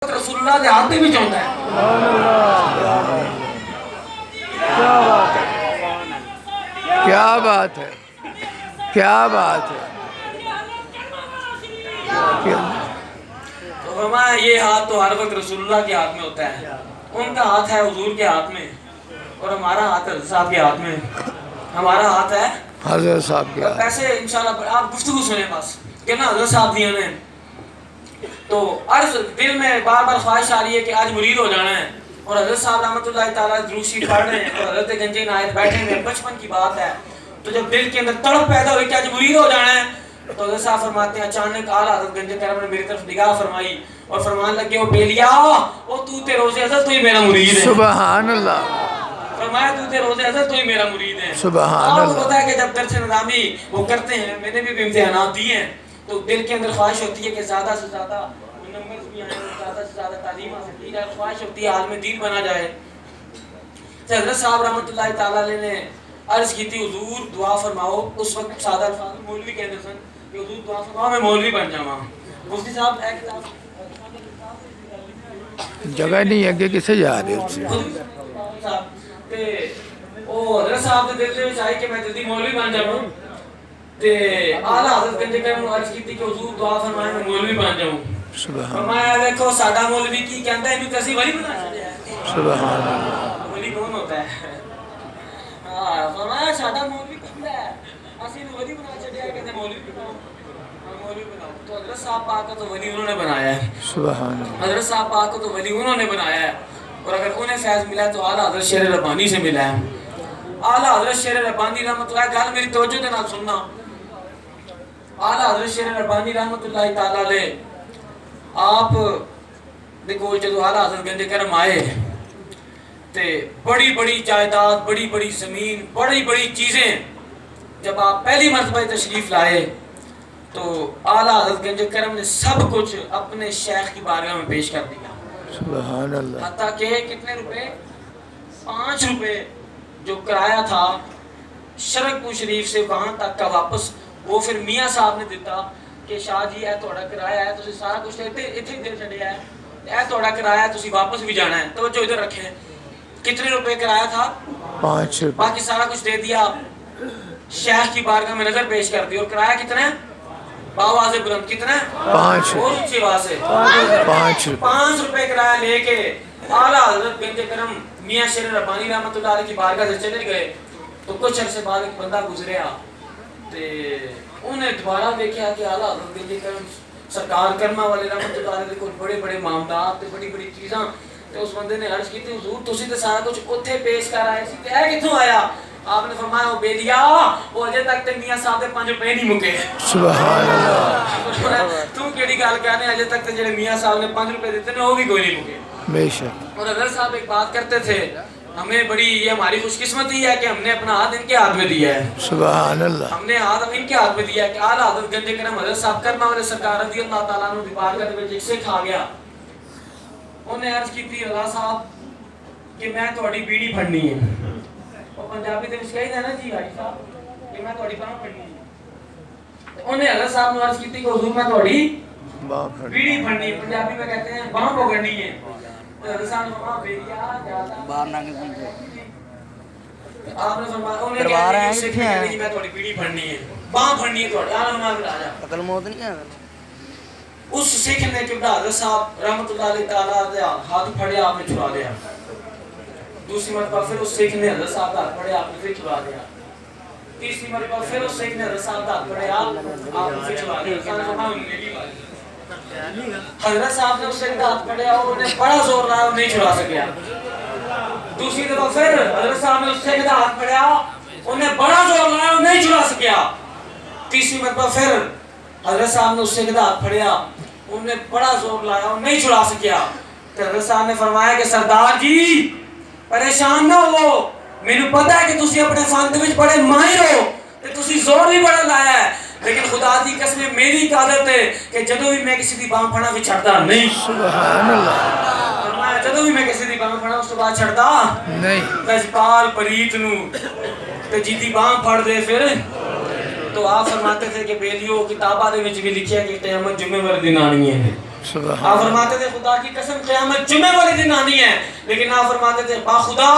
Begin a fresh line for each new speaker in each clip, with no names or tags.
رسول اللہ دے ہاتھ بھی چاہتا ہے.
کیا بات ہے, کیا بات ہے.
تو فرمایا یہ ہاتھ تو ہر وقت رسول اللہ کے ہاتھ میں ہوتا ہے. ان کا ہاتھ ہے حضور کے ہاتھ میں, اور ہمارا ہاتھ ہے حضرت صاحب کے ہاتھ میں. ہمارا ہاتھ ہے
حضرت صاحب کیا.
ایسے انشاءاللہ آپ گفتگو سنیں بس کہ نا حضرت صاحب دیا نے تو عرض دل میں بار بار خواہش آ رہی ہے کہ آج مرید ہو جانا ہے, اور حضرت صاحب رحمۃ اللہ تعالیٰ درود شریف پڑھ رہے ہیں اور حضرت گنجی نائت بیٹھے ہیں. بچپن کی بات ہے, تو جب دل کے اندر تڑپ پیدا ہوئی کہ آج مرید ہو جانا ہے, تو حضرت صاحب فرماتے ہیں اچانک اعلیٰ حضرت گنج کرم نے میری طرف نگاہ فرمائی اور فرمان لگے او بیلیا او تو تے روزے ازل تو ہی میرا مرید ہے.
سبحان اللہ.
فرمایا تو تے روزے ازل تو ہی میرا مرید ہے.
سبحان
آپ کو
اللہ.
پتا ہے کہ جب درس نظامی وہ کرتے ہیں, میں نے بھی امتحانات دیے ہیں, تو دل کے اندر خواہش ہوتی ہے کہ زیادہ سے زیادہ نمبرز بھی آئیں, زیادہ سے زیادہ تعلیم حاصل کی جائے, خواہش ہوتی ہے عالم دین بنا جائے. تو حضرت صاحب رحمۃ اللہ تعالیٰ علیہ نے عرض کی تھی حضور دعا فرماؤ. اس وقت سادہ الفاظ مولوی کہتے سن کہ حضور دعا فرماؤ میں مولوی بن جاؤں. مفتی صاحب ایک کتاب
جگہ نہیں ہے کہ کسے جا رہے ہو سے.
حضرت صاحب نے دل میں چاہی کہ میں جلدی مولوی بن جاؤں, تے اعلیٰ حضرت گنج کرم عرض کی تھی کہ حضور دعا فرمائے میں مولوی بن جاؤں. فرمایا دیکھو ساڈا مولوی کی کہندا ہے اینوں تے اسی ولی بنا چھڈیا ہے.
سبحان اللہ.
ولی کون ہوتا ہے؟ ہاں فرمایا ساڈا مولوی کہندا ہے اسی نوں ولی بنا چھڈیا ہے, کہتے مولوی بناؤ مولوی بناؤ. تو حضرت صاحب پاک کو تو ولی انہوں نے بنایا ہے.
سبحان اللہ.
حضرت صاحب پاک کو تو ولی انہوں نے بنایا ہے, اور اگر انہیں فیض ملا ہے تو اعلیٰ حضرت شیر ربانی سے ملا ہے. اعلیٰ حضرت شیر ربانی رحمۃ اللہ گل میری توجہ دے نال سننا. اعلیٰ حضرت شیر ربانی رحمۃ اللہ تعالیٰ علیہ آپ دے کول جدوں اعلیٰ حضرت گنج کرم آئے تے بڑی بڑی جائیداد, بڑی بڑی زمین, بڑی بڑی چیزیں جب آپ پہلی مرتبہ تشریف لائے تو اعلیٰ حضرت گنج کرم نے سب کچھ اپنے شیخ کی بارگاہ میں پیش کر دیا.
سبحان اللہ.
حتیٰ کہ کتنے روپے, 5 روپے جو کرایہ تھا شرکپور شریف سے وہاں تک کا واپس وہ پھر میاں صاحب نے دیتا کہ شاہ جی اے تھوڑا کرایہ ہے, تسی سارا کچھ ایتھے ہی دے چھڈیا ہے, اے تھوڑا کرایہ ہے, تسی واپس بھی جانا ہے. توجہ ادھر رکھیں, کتنے روپے کرایہ تھا؟
5 روپے.
باقی سارا کچھ دے دیا, شیخ کی بارگاہ میں نظر پیش کر دی. اور کرایہ کتنا ہے؟ باواز بلند کتنا ہے؟
5
اور اونچی آواز سے
5 روپے.
5 روپے کرایہ لے کے اعلیٰ حضرت گنج کرم میاں شیر ربانی رحمۃ اللہ علیہ کی بارگاہ سے چلے گئے. تو کچھ عرصے بعد ایک بندہ گزریا تے انہیں دوبارہ دیکھا کہ اعلیٰ حضرت گنج کرم سرکار کرما والے رحمۃ اللہ علیہ کو بڑے بڑے معاملات تے بڑی بڑی چیزاں. تے اس بندے نے عرض کی تھی حضور تسی تے سارا کچھ اوتھے پیش کر آئے سی تے اے کتھوں آیا؟ آپ نے فرمایا او بیلیا وہ اجے تک تے میاں صاحب دے 5 روپے نہیں مکے.
سبحان اللہ.
تو کیڑی گل کہنے اجے تک تے جڑے میاں صاحب نے 5 روپے دیتے نے وہ بھی کوئی نہیں مکے.
بے شک.
اور حضرت صاحب ایک بات کرتے تھے, ہمیں بڑی یہ ہماری خوش قسمتی ہے کہ ہم نے اپنا ہاتھ ان کے ہاتھ میں دیا ہے.
سبحان اللہ.
ہم نے ہاتھ ان کے ہاتھ میں دیا ہے کہ اعلیٰ حضرت گنج کرم حضرت صاحب کرما والے سرکار رضی اللہ تعالیٰ عنہ دی بارگاہ دے وچ ایک سکھ آ گیا. انہیں عرض کی تھی رضا صاحب کہ میں تہاڈی بیڑی پھڑنی ہے. وہ پنجابی دے وچ کہیدا نا جی بھائی صاحب کہ میں تہاڈی باں پھڑنی ہے. انہیں حضرت صاحب نے عرض کی تھی کہ حضور میں تہاڈی بیڑی پھڑنی ہے, پنجابی میں کہتے ہیں باں پکڑنی ہے. حضرت صاحب نے فرمایا بیلیا
باہر نہ کے سمجھے
آپ نے فرمایا انہیں کہا کہ سکھ نے کہا کہ میں تھوڑی بیڑی پھڑنی ہے, باں پھڑنی ہے تھوڑی. آلہ نماز میں آجا
قتل موت نہیں ہے.
اس سکھ نے چڑھا حضرت صاحب رحمۃ اللہ علیہ تعالیٰ ہاتھ پھڑے آپ نے چھڑا دیا. دوسری مرتبہ پھر اس سکھ نے حضرت صاحب ہاتھ پھڑے آپ نے پھر چھڑا دیا. تیسری مرتبہ پھر اس سکھ نے حضرت صاحب ہاتھ پھڑے آپ نے پھر چھڑا دیا. حضرت صاحب نے اس سکھ کا ہاتھ پھڑے اور انہیں بڑا زور لایا اور نہیں چھڑا سکیا. دوسری دفعہ پھر حضرت صاحب نے اس سکھ کا ہاتھ پھڑیا, انہیں بڑا زور لایا اور نہیں چھڑا سکیا. تیسری مرتبہ پھر حضرت صاحب نے اس سکھ کا ہاتھ پھڑیا, انہیں بڑا زور لایا اور نہیں چھڑا سکیا. تو حضرت صاحب نے فرمایا کہ سردار جی پریشان نہ ہو, مینوں پتہ ہے کہ تسی اپنے فن دے وچ بڑے ماہر ہو تے تسی زور بھی بڑا لایا ہے, لیکن خدا دی قسم میری عادت ہے کہ جدوں بھی میں کسی دی باں پھڑا بھی چھڑدا نہیں.
سبحان اللہ.
فرمایا جدوں بھی میں کسی دی باں پھڑا اس تو بعد چھڑدا
نہیں.
لجپال پریت نو تے جیدی باں پھڑ دے پھر. تو آپ فرماتے تھے کہ بیلیو کتاباں دے وچ بھی لکھیا کہ قیامت جمعے والے دن آنی ہے.
سبحان
آپ فرماتے تھے خدا کی قسم قیامت جمعے والے دن آنی ہے، لیکن آپ فرماتے تھے با خدا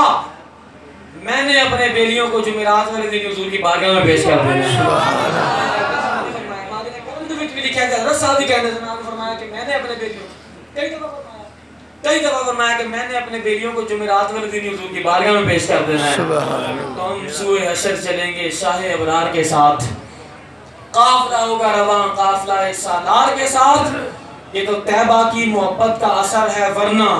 میں نے اپنے بیلیوں کو جمعرات والے دن حضور کی بارگاہ میں پیش کر دینا ہے۔ لکھا کہ حضرت صاحب بھی کہنے سے آپ فرمایا کہ میں نے اپنے بیلیوں کئی دفعہ فرمایا کہ میں نے اپنے بیلیوں کو جمعرات والے دن حضور کی بارگاہ میں پیش کر دینا ہے۔ تو ہم سوئے حشر چلیں گے شاہ ابرار کے ساتھ، قافلہ ہوگا رواں قافلہ سالار کے ساتھ۔ یہ تو طیبہ کی محبت کا اثر ہے، ورنہ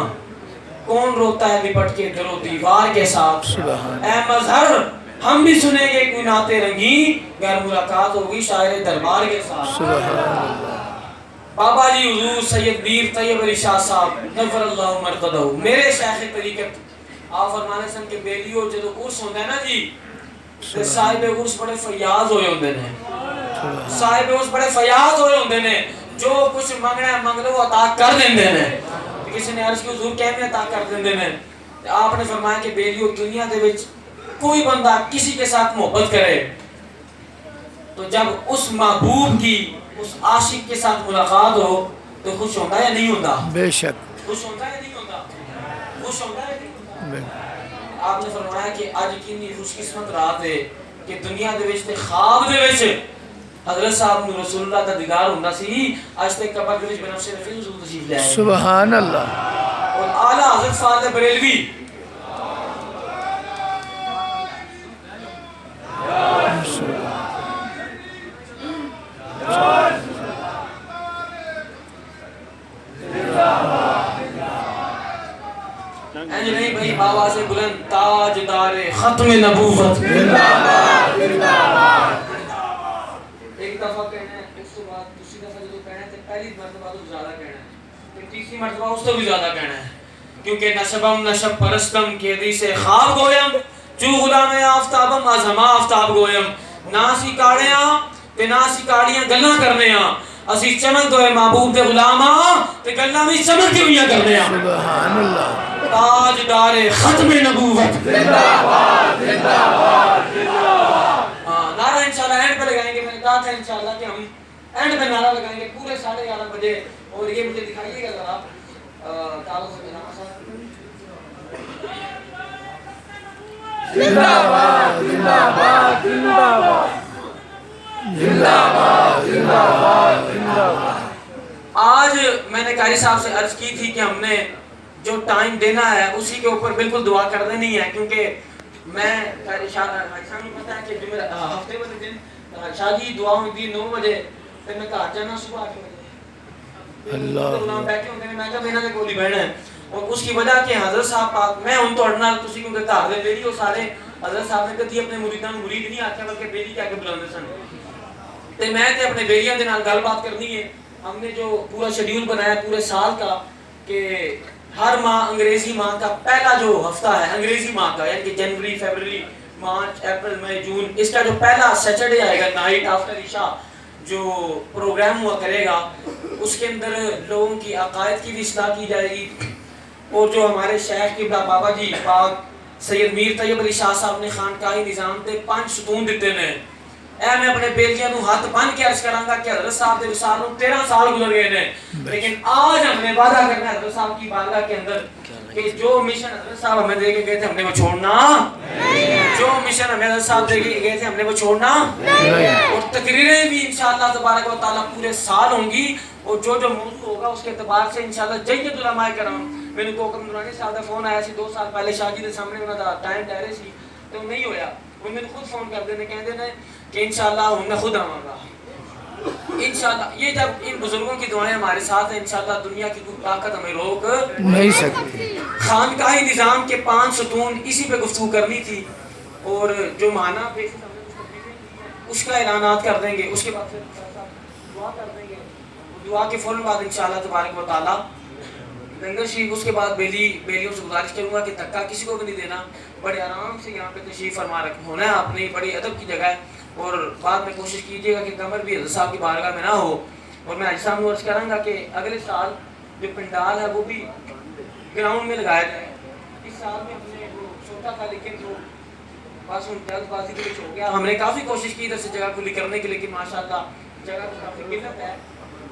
کون روتا ہے لپٹ کے در و دیوار کے ساتھ۔ اے مظہر ہم بھی سنیں گے کوئی نعت رنگین، گر ملاقات ہوگی شاعر دربار کے ساتھ۔ بابا جی حضور سید میر طیب علی شاہ صاحب نفر اللہ مرقدہ میرے شیخ طریقت، آپ فرمانے سن کے بیلیو جدو عرس ہوندہ ہے نا جی، صاحب عرس بڑے فیاض ہوئے ہوندے نے، صاحب عرس بڑے فیاض ہوئے ہوندے نے، جو کچھ منگنا ہے منگلو عطا کر دیندے نے۔ کسی نے عرض کی حضور کہنے عطا کر دیندے نے، آپ نے فرمایا کہ بیلیو دنیا دے وچ کوئی بندہ کسی کے ساتھ محبت کرے تو جب اس محبوب کی اس عاشق کے ساتھ ملاقات ہو تو خوش ہوتا ہے یا نہیں ہوتا؟
بے شک
خوش ہوتا ہے یا نہیں ہوتا؟ خوش ہوتا ہے یا نہیں ہوتا؟ آپ نے فرمایا کہ آج کتنی خوش قسمت رات ہے کہ دنیا دے وچ تے خواب دے وچ حضرت صاحب نو رسول اللہ دا دیدار ہوندا سی، اج تک قبر دے وچ بنفس رفیع حضور تشریف لے آئے۔
سبحان اللہ۔
اور اعلیٰ حضرت فاضل بریلوی نہیں بھائی بابا سے بلند تاجدار ختم نبوت، ایک دفعہ کہنا ہے اس کے بعد دوسری دفعہ جو کہنا ہے پہلی مرتبہ تو زیادہ کہنا ہے، پھر تیسری مرتبہ اس سے بھی زیادہ کہنا ہے، کیونکہ نشبم نشب پرستم کی حدیث خواب گویم جو غلام آفتابم از ہما آفتاب گویم، ناسی کاڑیاں تے ناسی کاڑیاں گلنا کرنے ہاں، اسی چمک دوئے محبوب دے غلاماں تے گلنا بھی چمک کے ہوئیاں کرنے ہاں۔
سبحان اللہ۔
تاجدار ختم نبوت زندہ باد زندہ باد زندہ باد۔ نعرہ انشاءاللہ اینڈ پہ لگائیں گے، میں نے کہا تھا انشاءاللہ کہ ہم اینڈ پہ نعرہ لگائیں گے پورے 11:30 بجے، اور یہ مجھے دکھائیے گا ذرا کالوں سے بنا صاحب۔
زندہ باد زندہ باد زندہ باد زندہ باد زندہ باد زندہ باد۔
آج میں نے قاری صاحب سے عرض کی تھی کہ ہم نے جو ٹائم دینا ہے اسی کے اوپر بالکل دعا کر دینی ہے، کیونکہ میں قاری شاہ صاحب کو پتا ہے کہ ہفتے والے دن شاہ جی دعا ہوتی 9 بجے، پھر میں کہا جانا صبح 8 بجے اللہ بیٹھے ہوتے ہیں، میں کہا میرا تو گولی بہن ہے، اور اس کی وجہ کہ حضرت صاحب پاک میں ان توڑنا تسی کیونکہ گھر دے بیلی وہ سارے حضرت صاحب نے کدی اپنے مریداں مرید نہیں آکھیا بلکہ بیلی کہہ کے بلاندے سن، تے میں تے اپنے بیلیاں دے نال گل بات کرنی ہے۔ ہم نے جو پورا شیڈیول بنایا پورے سال کا کہ ہر ماہ انگریزی ماہ کا پہلا جو ہفتہ ہے انگریزی ماہ کا، یعنی کہ جنوری، فیبرری، مارچ، اپریل، مئی، جون، اس کا جو پہلا سیٹرڈے آئے گا نائٹ آفٹر عشاء جو پروگرام ہوا کرے گا، اس کے اندر لوگوں کی عقائد کی بھی اصلاح کی جائے گی، اور جو ہمارے شیخ قبلہ بابا جی پاک سید میر طیب علی شاہ صاحب نے خانقاہی نظام تے 5 ستون دیتے نے، اے میں اپنے بیٹیاں نو ہاتھ بن کے عرض کراں گا کہ حضرت صاحب دے وصال نو 13 سال گزر گئے نے، لیکن آج ہم نے وعدہ کرنا ہے حضرت صاحب کی بارگاہ کے اندر کہ جو مشن حضرت صاحب ہمیں دے کے گئے تھے ہم نے وہ چھوڑنا نہیں، جو مشن ہمیں حضرت صاحب دے کے گئے تھے ہم نے وہ چھوڑنا نہیں، اور تقریریں بھی انشاءاللہ تبارک و تعالیٰ پورے سال ہوں گی، اور جو جو موضوع ہوگا اس کے اعتبار سے انشاءاللہ جید علماء کرام، میں نے کو حکم نورانی صاحب کا فون آیا سی 2 سال پہلے شاہ جی دے سامنے انہاں دا ٹائم ٹہرے سی تو نہیں ہویا، وہ میں نے خود فون کر دینے کہندے نے کہ انشاءاللہ ہم نے خود آواں گا انشاءاللہ۔ یہ جب ان بزرگوں کی دعائیں ہمارے ساتھ ہیں انشاءاللہ دنیا کی کوئی طاقت ہمیں روک
نہیں سکتی۔
خانقاہی نظام کے 5 ستون اسی پہ گفتگو کرنی تھی، اور جو معنی بیسس ہم نے اس کا اعلانات کر دیں گے، اس کے بعد پھر دعا کر دیں گے، دعا کے فوراً بعد انشاءاللہ تبارک و تعالیٰ لنگر شریف، اس کے بعد بیلیوں سے گزارش کروں گا کہ دھکا کسی کو بھی نہیں دینا، بڑے آرام سے یہاں پہ تشریف فرما ہونا ہے، اپنی بڑی ادب کی جگہ ہے، اور بعد میں کوشش کیجیے گا کہ کمر بھی حضرت صاحب کی بارگاہ میں نہ ہو، اور میں حاجی صاحب کو عرض کروں گا کہ اگلے سال جو پنڈال ہے وہ بھی گراؤنڈ میں لگایا جائے، اس سال میں ہم نے وہ سوچا تھا لیکن وہ بس ان جلد بازی کے ہو گیا، ہم نے کافی کوشش کی ادھر سے جگہ کھلی کرنے کی، لیکن ماشاءاللہ جگہ تو کافی قلت ہے،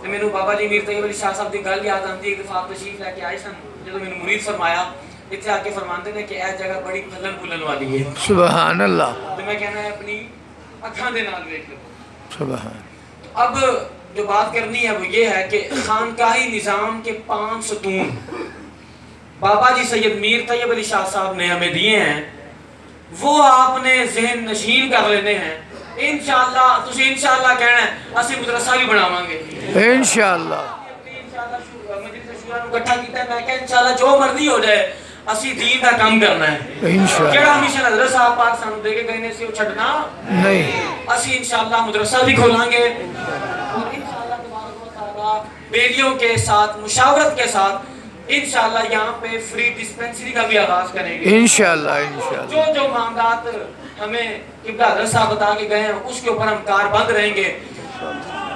ਤੇ ਮੈਨੂੰ ਬਾਬਾ ਜੀ ਮੀਰ ਤੈਯਬ ਅਲੀ ਸ਼ਾਹ ਸਾਹਿਬ ਦੀ ਗੱਲ ਯਾਦ ਆਉਂਦੀ। ਇੱਕ ਦਫਾ ਆਪ ਤਸ਼ਰੀਫ ਲੈ ਕੇ ਆਏ ਸਨ, ਜਦੋਂ ਮੈਨੂੰ ਮੁਰੀਦ ਫਰਮਾਇਆ ਇੱਥੇ ਆ ਕੇ ਫਰਮਾਉਂਦੇ ਨੇ ਕਿ ਇਹ ਜਗ੍ਹਾ ਬੜੀ ਫਲਣ ਫੁੱਲਣ ਵਾਲੀ ਹੈ।
سبحان اللہ
تو میں کہنا ہے اپنی اکھاں دے نال دیکھ لو۔
سبحان
اب جو بات کرنی ہے وہ یہ ہے کہ خانقاہی نظام کے 5 ستون بابا جی سید میر طیب علی شاہ صاحب نے ہمیں دیے ہیں، وہ آپ نے ذہن نشین کر لینے ہیں۔ انشاءاللہ تسی انشاءاللہ کہنا ہے اسی مدرسہ بھی بناواں گے
انشاءاللہ
انشاءاللہ مجلس شورا نو اکٹھا کیتا ہے، میں کہ انشاءاللہ جو مرضی ہو جائے اسی دین دا کام کرنا ہے۔
انشاءاللہ
جڑا مشن حضرت صاحب پاک سانو دے کے گئے نے سی وہ چھڈنا
نہیں،
اسی انشاءاللہ مدرسہ بھی کھولیں گے اور انشاءاللہ تبارک و تعالی بیلیوں کے ساتھ مشاورت کے ساتھ انشاءاللہ یہاں پہ فری ڈسپینسری کا بھی آغاز کریں گے۔
انشاءاللہ انشاءاللہ
جو معاملات ہمیں قبلہ حضرت صاحب بتا کے گئے ہیں اس کے اوپر ہم کار بند رہیں گے۔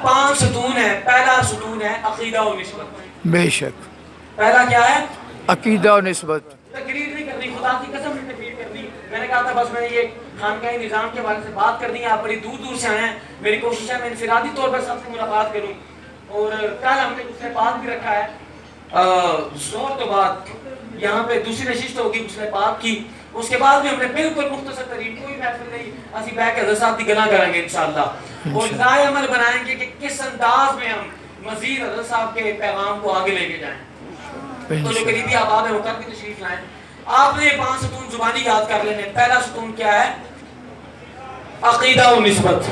5 ستون ہے۔ پہلا ستون ہے عقیدہ و نسبت۔
بے شک
پہلا کیا ہے؟
عقیدہ و نسبت۔
تقریر نہیں کرنی، خدا کی قسم نہیں تقریر کرنی۔ میں نے کہا تھا بس میں یہ خانقاہی نظام کے بارے سے بات کرنی ہے، آپ بڑی دور دور سے آئے ہیں، میری کوشش ہے میں انفرادی طور پر سب سے ملاقات کروں۔ اور کل ہم نے غسل پاک بھی رکھا ہے، زور تو بعد یہاں پہ دوسری نشست ہوگی غسل پاک کی، اس کے بعد بھی ہم نے بالکل مختصر ترین کوئی محفل نہیں، اسی بیٹھ کے حضرت صاحب کی گلا کریں گے انشاءاللہ، اور رائے عمل بنائیں گے کہ کس انداز میں ہم مزید حضرت صاحب کے پیغام کو آگے لے کے جائیں۔ تو جو قریبی احباب ہیں وہ کل بھی تشریف لائیں۔ آپ نے 5 ستون زبانی یاد کر لینے۔ پہلا ستون کیا ہے؟ عقیدہ و نسبت۔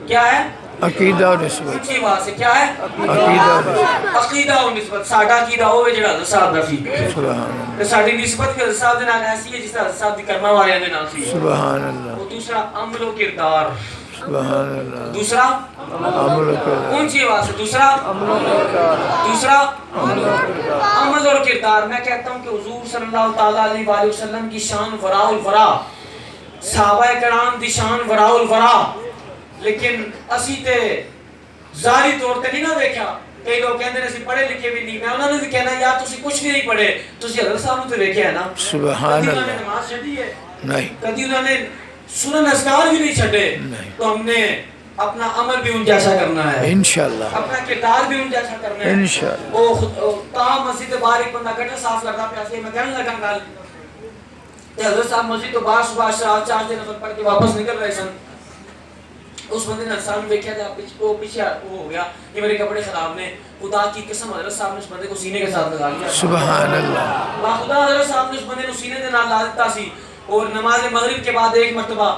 کیا ہے؟
عقیدہ و نسبت۔
اچھی بات سے کیا ہے؟
عقیدہ و نسبت۔
عقیدہ و نسبت۔ ساڈا عقیدہ ہوے جڑا حضرت صاحب دا سی،
سبحان اللہ
تے ساڈی نسبت بھی حضرت صاحب دے نال ایسی ہے جس طرح حضرت صاحب دی کرما والے دے نال سی۔
سبحان اللہ
اور دوسرا عمل و کردار۔
سبحان اللہ
دوسرا
عمل و کردار۔
اونچی آواز سے دوسرا دوسرا عمل اور کردار۔ میں کہتا ہوں کہ حضور صلی اللہ تعالیٰ علیہ وآلہ وسلم کی شان وراء الورا، صحابہ کرام دی شان وراء الورا، لیکن اسی تے ظاہری طور تے نہیں نہ دیکھا۔ کئی لوگ کہندے نے اسی پڑھے لکھے بھی نہیں، میں انہوں نے بھی کہنا یار تسی کچھ بھی نہیں پڑھے، تسی حضرت صاحب نے تو دیکھا ہے نا۔
سبحان
کبھی انہوں نے
اللہ
نماز چھڈی ہے،
نہیں
کبھی انہوں نے سنن اذکار بھی نہیں چھڈے، تو ہم نے اپنا عمل بھی ان جیسا کرنا ہے،
انشاءاللہ
اپنا کردار بھی ان جیسا کرنا ہے۔
انشاءاللہ
وہ تاہم مسجد باہر ایک بندہ گٹر صاف کرتا پیا سی، میں کہنے لگا گل کہ حضرت صاحب مسجد تو باہر صبح رات 4 نفل پڑھ کے واپس نکل رہے سن، اس بندے نے سامنے دیکھا تھا وہ پیچھے وہ ہو گیا کہ میرے کپڑے خراب نے، خدا کی قسم حضرت صاحب نے اس بندے کو سینے کے ساتھ لگا لیا۔
سبحان اللہ
خدا حضرت صاحب نے اس بندے کو سینے کے نال لا دیتا سی، اور نماز مغرب کے بعد ایک مرتبہ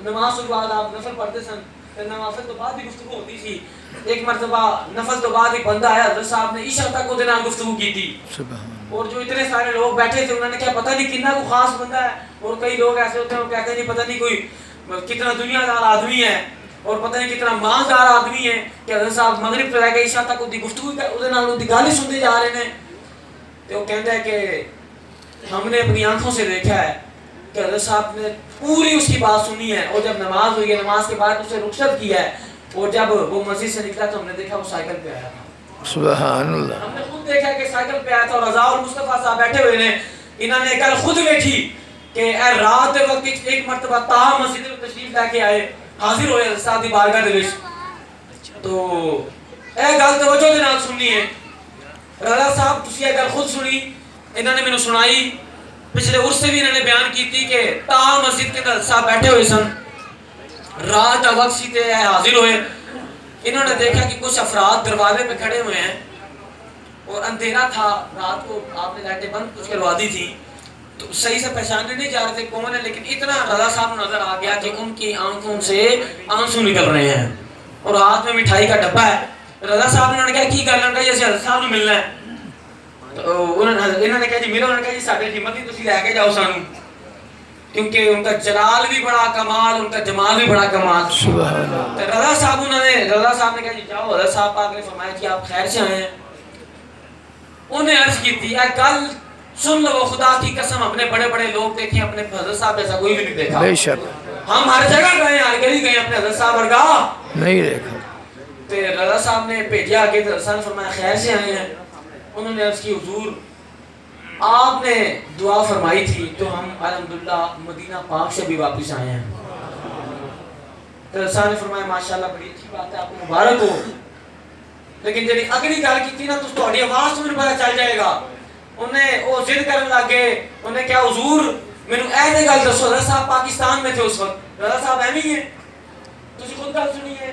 نماز کے بعد آپ نفل پڑھتے سن، نماز تو بعد بھی گفتگو ہوتی تھی، ایک مرتبہ نفل تو بعد ایک بندہ آیا، حضرت صاحب نے عشاء تک وہ نال گفتگو کی تھی،
سبحان
اور جو اتنے سارے لوگ بیٹھے تھے انہوں نے کیا پتہ نہیں کتنا کو خاص بندہ ہے، اور کئی لوگ ایسے ہوتے ہیں وہ کہتے ہیں نہیں پتہ نہیں کوئی کتنا دنیا دار آدمی ہے اور پتہ نہیں کتنا مالدار آدمی ہے کہ حضرت صاحب مغرب تو رہ گئے عشاء تک دی گفتگو دے نال دی گل ہی سنتے جا رہے ہیں۔ تو وہ کہتا ہے کہ ہم نے اپنی آنکھوں سے دیکھا ہے کہ حضرت صاحب نے پوری اس کی بات سنی ہے، اور جب نماز ہوئی ہے نماز کے بعد اسے رخصت کیا ہے، اور جب وہ مسجد سے نکلا تو ہم نے دیکھا وہ سائیکل پہ آیا تھا۔
سبحان اللہ
ہم نے خود دیکھا کہ سائیکل پہ آیا تھا، اور رضا اور مصطفیٰ صاحب بیٹھے ہوئے نے، انہوں نے کل خود دیکھی کہ اے رات دے وقت ایک مرتبہ تاہم مسجد میں تشریف لے کے آئے، حاضر ہوئے حضرت صاحب دی بارگاہ دے وچ۔ تو اے گل توجہ دے نال سننی ہے، رضا صاحب تسی اے گل خود سنی، انہوں نے مینوں سنائی، پچھلے عرس سے بھی انہوں نے بیان کی تھی کہ تاہم مسجد کے اندر صاحب بیٹھے ہوئے سن، رات دا وقت سی تے حاضر ہوئے، انہوں نے دیکھا کہ کچھ افراد دروازے پہ کھڑے ہوئے ہیں، اور اندھیرا تھا، رات کو آپ نے لائٹیں بند کچھ کروا دی تھی، تو صحیح سے پہچانے نہیں جا رہے تھے کون ہے، لیکن اتنا رضا صاحب نظر آ گیا کہ ان کی آنکھوں سے آنسو نکل رہے ہیں، اور ہاتھ میں مٹھائی کا ڈبہ ہے۔ رضا صاحب نے کہا کی گل ہے جیسے حضرت صاحب نے ملنا ہے، تو انہوں نے کہا جی میرا، انہوں نے کہا جی ساڈے ہمت ہی تسی لے کے جاؤ سانو، کیونکہ ان کا جلال بھی بڑا کمال، ان کا جمال بھی بڑا کمال۔
سبحان اللہ
رضا صاحب نے کہا جی جاؤ، حضرت صاحب پاک نے فرمایا کہ آپ خیر سے آئے ہیں، انہیں عرض کی تھی اے گل سن لو، خدا کی قسم اپنے بڑے بڑے لوگ دیکھیں، اپنے حضرت صاحب ایسا کوئی بھی نہیں دیکھا،
بے شک
ہم ہر جگہ گئے ہر گلی گئے، اپنے حضرت صاحب ورگا
نہیں دیکھا۔
تو رضا صاحب نے بھیجا آگے، تو حضرت صاحب نے فرمایا خیر سے آئے ہیں، انہوں نے عرض کی حضور آپ نے دعا فرمائی تھی تو ہم الحمدللہ مدینہ پاک سے بھی واپس آئے ہیں۔ تو حضرت صاحب نے فرمایا ماشاءاللہ بڑی اچھی بات ہے، آپ کو مبارک ہو۔ لیکن جی اگلی گل کی نا تو تھوڑی آواز تو مجھے پتا چل جائے گا. انہیں وہ ضد کرنے لگے. انہیں کیا حضور مینوں اے گل دسو, رضا صاحب پاکستان میں تھے اس وقت, رضا صاحب ایویں ہی ہیں, تسی خود گل سنی ہے.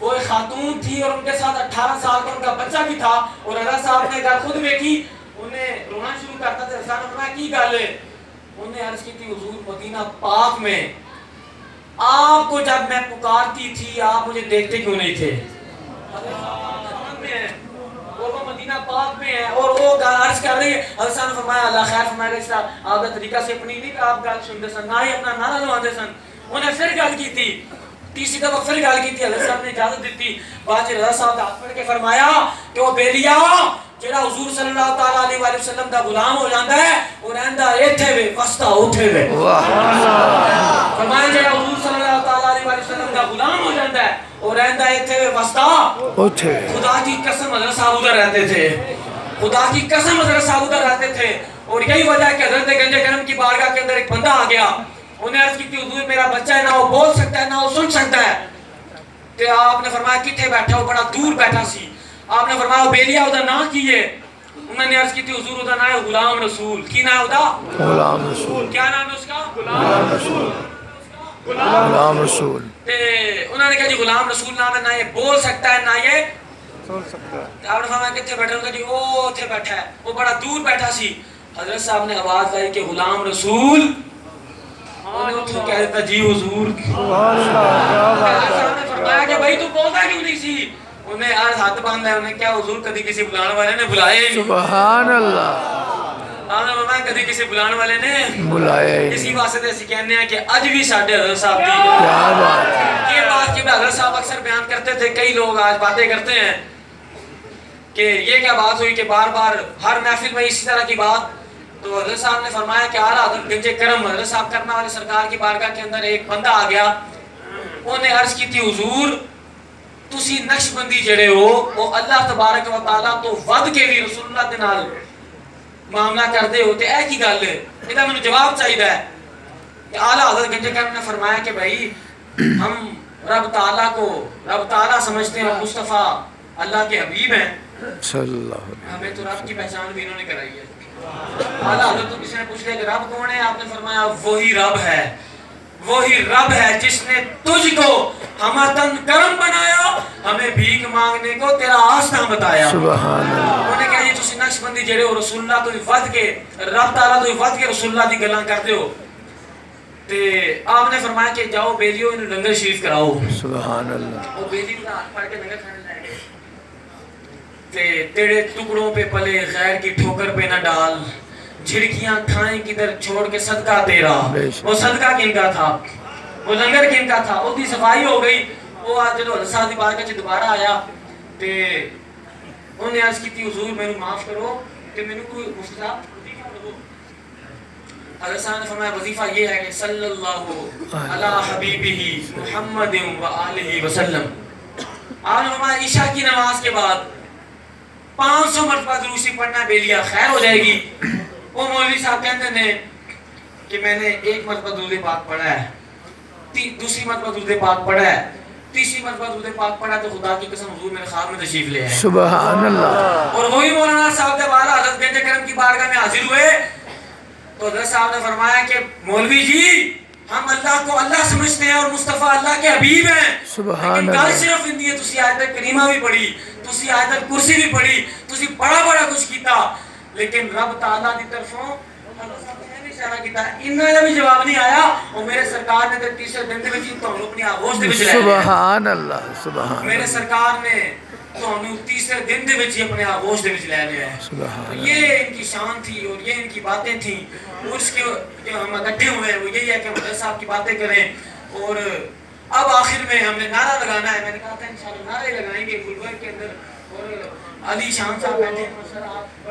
وہ ایک خاتون تھی اور ان کے ساتھ 18 سال کا ان کا بچہ بھی تھا, اور رضا صاحب نے گل خود دیکھی. انہیں رونا شروع کرتا تھا. رضا نے فرمایا کی گل ہے. انہیں عرض کی تھی حضور مدینہ پاک میں آپ کو جب میں پکارتی تھی آپ مجھے دیکھتے کیوں نہیں تھے. اور وہ مدینہ پاک میں ہے اور وہ عرض کر رہی ہے. حضرت صاحب نے فرمایا اللہ خیر فرمائے گا, آپ کا طریقہ سے اپنی نہیں کہ آپ گل سنتے سن, نہ ہی اپنا نعرہ لگاتے سن. انہیں پھر گل کی تھی, تیسری دفعہ پھر گل کی تھی. حضرت صاحب نے اجازت دیتی. بعد رضا صاحب نے ہاتھ پڑھ کے فرمایا کہ وہ بیلیا جڑا حضور صلی اللہ تعالی علیہ وآلہ وسلم دا غلام ہو جاندا ہے وہ رہندا ایتھے وے وسطا اوتھے وے. فرمایا جڑا حضور صلی اللہ تعالی علیہ وآلہ وسلم دا غلام ہو جاندا ہے وہ رہندا ایتھے وے وسطا اوتھے. خدا کی قسم حضرت صاحب ادھر رہتے تھے, خدا کی قسم حضرت صاحب ادھر رہتے تھے. اور یہی وجہ ہے کہ حضرت گنج کرم کی بارگاہ کے اندر ایک بندہ آ گیا. انہیں عرض کی تھی حضور میرا بچہ ہے, نہ وہ بول سکتا ہے نہ وہ سن سکتا ہے. تو آپ نے فرمایا کتنے بیٹھا, وہ بڑا دور بیٹھا سی. آپ نے فرمایا وہ بیلیا ادا نہ کیے. انہوں نے عرض کی تھی حضور ادا نام ہے غلام رسول. کی نام ادا؟ غلام رسول. کیا نام ہے اس کا؟ غلام رسول. غلام رسول. انہوں نے کہا جی غلام رسول نام ہے, نہ یہ بول سکتا ہے نہ یہ سن سکتا ہے. آپ نے فرمایا کتنے بیٹھا؟ انہوں نے کہا جی وہ اتنے بیٹھا ہے, وہ بڑا دور بیٹھا سی. حضرت صاحب نے آواز لائی کہ غلام رسول. انہوں کہہ دیتا جی حضور. حضرت صاحب نے فرمایا کہ بھائی تو بولتا کیوں نہیں سی. انہیں آج ہاتھ باندھ لیا. انہیں کیا حضور کدی کسی بلانے والے نے بلائے.
سبحان اللہ.
آپ نے فرمایا کدی کسی بلانے والے نے
بلایا.
اسی واسطے اسی کہنے ہیں کہ اج بھی ساڈے حضرت صاحب دی
کیا بات ہے.
یہ بات کہ حضرت صاحب اکثر بیان کرتے تھے, کئی لوگ آج باتیں کرتے ہیں کہ یہ کیا بات ہوئی کہ بار بار ہر محفل میں اسی طرح کی بات. تو حضرت صاحب نے فرمایا کہ اعلیٰ حضرت گنج کرم حضرت صاحب کرنا والے سرکار کی بارگاہ کے اندر ایک بندہ آ گیا. انہیں عرض کی تھی حضور تسی نقشبندی جڑے ہو وہ اللہ تبارک و تعالیٰ تو ود کے بھی رسول اللہ دے نال معاملہ کردے ہو, تے اے کی گل ہے, یہ مجھے جواب چاہیے ہے. کہ اعلیٰ حضرت گنج کرم نے فرمایا کہ بھائی ہم رب تعالیٰ کو رب تعالیٰ سمجھتے ہیں, مصطفیٰ اللہ کے حبیب ہیں.
صلی اللہ علیہ وسلم.
ہمیں تو رب کی پہچان بھی انہوں نے کرائی ہے. اعلیٰ حضرت تو کسی نے پوچھ لیا کہ رب کون ہے. آپ نے فرمایا وہی رب ہے, وہی رب ہے جس نے تجھ کو ہمتن کرم بنایا, ہمیں بھیک مانگنے کو تیرا آستان بتایا.
سبحان اللہ.
انہوں نے کہا یہ تسی نقش بندی جڑے ہو رسول اللہ تو ود کے رب تعالیٰ تو ود کے رسول اللہ دی گلاں کرتے ہو. تے آپ نے فرمایا کہ جاؤ بیلیو انہوں لنگر شریف کراؤ.
سبحان اللہ.
وہ بیلی کا ہاتھ پڑھ کے لنگر کھانے لائے گئے. تے تیرے ٹکڑوں پہ پلے غیر کی ٹھوکر پہ نہ ڈال, جھڑکیاں کھائیں کدھر چھوڑ کے صدقہ تیرا. وہ صدقہ کن کا تھا, وہ لنگر کن کا تھا. اس کی صفائی ہو گئی. وہ آج جدو حضرت صاحب دی بارگاہ چ دوبارہ آیا تے انہیں عرض کی تھی حضور مینوں معاف کرو تے مینوں کوئی مفت وظیفہ دو. حضرت صاحب نے فرمایا وظیفہ یہ ہے کہ صلی اللہ علی حبیبہ محمد و آلہ وسلم. آپ نے فرمایا عشاء کی نماز کے بعد 500 مرتبہ درود شریف پڑھنا بیلیا خیر ہو جائے گی. وہ مولوی صاحب کہتے ہیں کہ میں نے ایک مرتبہ درود پاک پڑھا ہے, دوسری مرتبہ درود پاک پڑھا ہے, تیسری مرتبہ درود پاک پڑھا تو خدا کی قسم حضور میرے خواب میں تشریف لے آئے.
سبحان اللہ.
اور وہی مولانا صاحب جب اعلیٰ حضرت گنج کرم کی بارگاہ میں حاضر ہوئے تو حضرت صاحب نے فرمایا کہ مولوی جی ہم اللہ کو اللہ سمجھتے ہیں اور مصطفیٰ اللہ کے حبیب ہیں.
سبحان
لیکن
اللہ.
گل صرف اندی ہے تسی آیت کریمہ بھی پڑھی, تسی آیت کرسی بھی پڑھی, تسی بڑا بڑا کچھ کیتا, لیکن رب تعالیٰ دی طرفوں انہاں دا بھی جواب نہیں آیا. اور میرے سرکار نے تے تیسرے دن دے وچ تانوں اپنی آغوش دے وچ لے آیا.
سبحان اللہ. سبحان.
میرے سرکار نے تانوں تیسرے دن دے وچ اپنے آغوش دے وچ لے لیا ہے.
سبحان.
یہ ان کی شان تھی اور یہ ان کی باتیں تھیں. اس کے جو ہم اکٹھے ہوئے وہ یہی ہے کہ ہم حضرت صاحب کی باتیں کریں. اور اب آخر میں ہم نے نعرہ لگانا ہے. میں نے کہا تھا انشاءاللہ نعرے لگائیں گے فل ورک کے اندر. اور علی شان صاحب بیٹھے ہیں, سر آپ بڑا